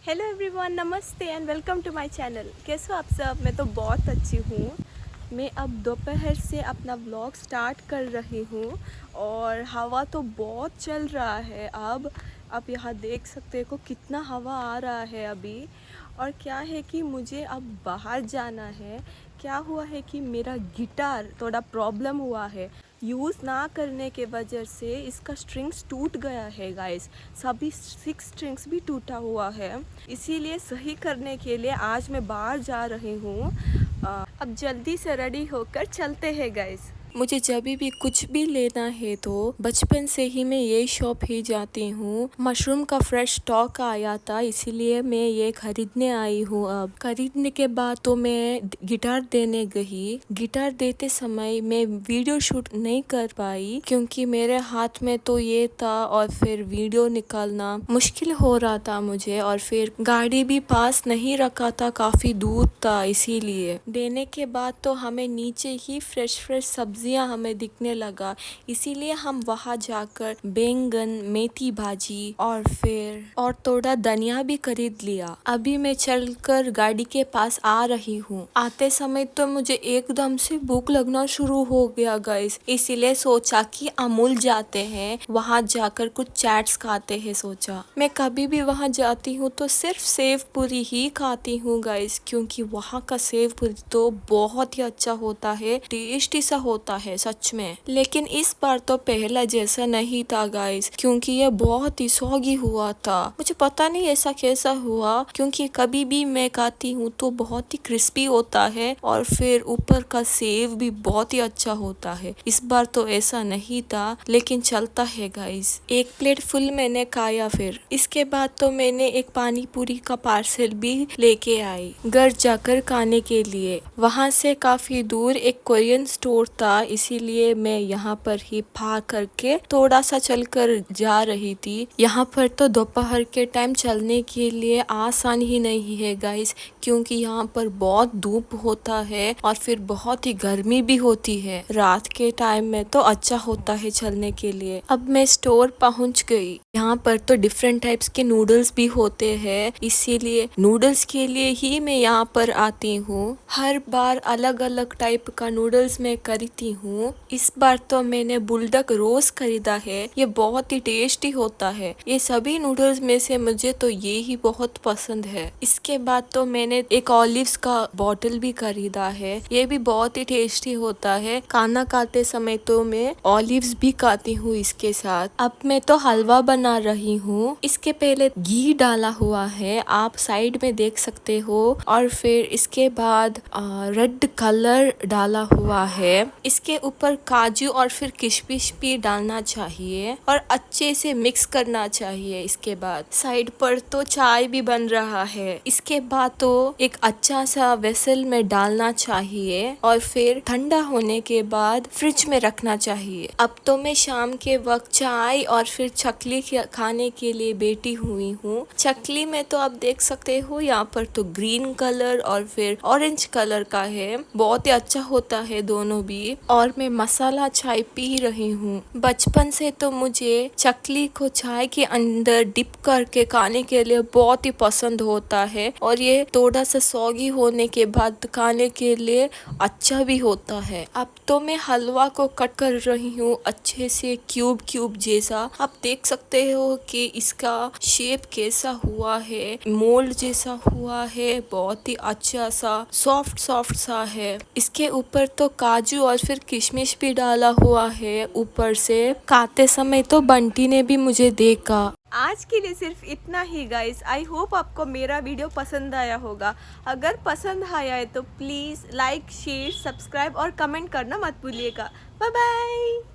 Hello everyone, नमस्ते and welcome to my channel. कैसे हो आप सब? मैं तो बहुत अच्छी हूँ। मैं अब दोपहर से अपना व्लॉग स्टार्ट कर रही हूँ और हवा तो बहुत चल रहा है। अब आप यहाँ देख सकते हो कितना हवा आ रहा है अभी। और क्या है कि मुझे अब बाहर जाना है। क्या हुआ है कि मेरा गिटार थोड़ा प्रॉब्लम हुआ है। यूज़ ना करने के वजह से इसका स्ट्रिंग्स टूट गया है गाइस। सभी 6 स्ट्रिंग्स भी टूटा हुआ है। इसीलिए सही करने के लिए आज मैं बाहर जा रही हूँ। अब जल्दी से रेडी होकर चलते हैं गाइस। मुझे जब भी कुछ भी लेना है तो बचपन से ही मैं ये शॉप ही जाती हूँ। मशरूम का फ्रेश स्टॉक आया था, इसीलिए मैं ये खरीदने आई हूँ। अब खरीदने के बाद तो मैं गिटार देने गई। गिटार देते समय मैं वीडियो शूट नहीं कर पाई क्योंकि मेरे हाथ में तो ये था और फिर वीडियो निकालना मुश्किल हो रहा था मुझे। और फिर गाड़ी भी पास नहीं रखा था, काफ़ी दूर था, इसीलिए देने के बाद तो हमें नीचे ही फ्रेश सब्जियां हमें दिखने लगा। इसीलिए हम वहां जाकर बैंगन, मेथी भाजी और थोड़ा धनिया भी खरीद लिया। अभी मैं चलकर गाड़ी के पास आ रही हूँ। आते समय तो मुझे एकदम से भूख लगना शुरू हो गया गाइस। इसीलिए सोचा कि अमूल जाते हैं, वहां जाकर कुछ चैट्स खाते हैं। सोचा मैं कभी भी वहां जाती हूँ तो सिर्फ सेव पूरी ही खाती हूँ गाइस, क्योंकि वहां का सेव पूरी तो बहुत ही अच्छा होता है, टेस्टी सा होता है सच में। लेकिन इस बार तो पहला जैसा नहीं था गाइस, क्योंकि ये बहुत ही सौगी हुआ था। मुझे पता नहीं ऐसा कैसा हुआ, क्योंकि कभी भी मैं खाती हूँ तो बहुत ही क्रिस्पी होता है और फिर ऊपर का सेव भी बहुत ही अच्छा होता है। इस बार तो ऐसा नहीं था, लेकिन चलता है गाइस। एक प्लेट फुल मैंने खाया। फिर इसके बाद तो मैंने एक पानी पूरी का पार्सल भी लेके आई घर जाकर खाने के लिए। वहां से काफी दूर एक कोरियन स्टोर था, इसीलिए मैं यहाँ पर ही भाग करके थोड़ा सा चलकर जा रही थी। यहाँ पर तो दोपहर के टाइम चलने के लिए आसान ही नहीं है गाइस, क्योंकि यहाँ पर बहुत धूप होता है और फिर बहुत ही गर्मी भी होती है। रात के टाइम में तो अच्छा होता है चलने के लिए। अब मैं स्टोर पहुँच गई। यहाँ पर तो डिफरेंट टाइप्स के नूडल्स भी होते हैं, इसीलिए नूडल्स के लिए ही मैं यहाँ पर आती हूँ। हर बार अलग अलग टाइप का नूडल्स मैं खरीदती हूँ। इस बार तो मैंने बुलडॉग रोज खरीदा है, ये बहुत ही टेस्टी होता है। ये सभी नूडल्स में से मुझे तो ये ही बहुत पसंद है। इसके बाद तो मैंने एक ऑलिव्स का बॉटल भी खरीदा है, ये भी बहुत ही टेस्टी होता है। खाना खाते समय तो मैं ऑलिव्स भी खाती हूँ इसके साथ। अब मैं तो हलवा बना रही हूँ। इसके पहले घी डाला हुआ है, आप साइड में देख सकते हो। और फिर इसके बाद रेड कलर डाला हुआ है। इसके ऊपर काजू और फिर किशमिश भी डालना चाहिए और अच्छे से मिक्स करना चाहिए। इसके बाद साइड पर तो चाय भी बन रहा है। इसके बाद तो एक अच्छा सा वेसल में डालना चाहिए और फिर ठंडा होने के बाद फ्रिज में रखना चाहिए। अब तो मैं शाम के वक्त चाय और फिर चकली खाने के लिए बैठी हुई हूँ। चकली में तो आप देख सकते हो यहाँ पर तो ग्रीन कलर और फिर ऑरेंज कलर का है, बहुत ही अच्छा होता है दोनों भी। और मैं मसाला चाय पी रही हूँ। बचपन से तो मुझे चकली को चाय के अंदर डिप करके खाने के लिए बहुत ही पसंद होता है और ये थोड़ा सा सौगी होने के बाद खाने के लिए अच्छा भी होता है। अब तो मैं हलवा को कट कर रही हूँ अच्छे से क्यूब जैसा। आप देख सकते हो कि इसका शेप कैसा हुआ है, मोल्ड जैसा हुआ है, बहुत ही अच्छा सा सॉफ्ट सा है। इसके ऊपर तो काजू और फिर किशमिश भी डाला हुआ है ऊपर से। खाते समय तो बंटी ने भी मुझे देखा। आज के लिए सिर्फ इतना ही गाइस। आई होप आपको मेरा वीडियो पसंद आया होगा। अगर पसंद आया है तो प्लीज़ लाइक, शेयर, सब्सक्राइब और कमेंट करना मत भूलिएगा। Bye bye.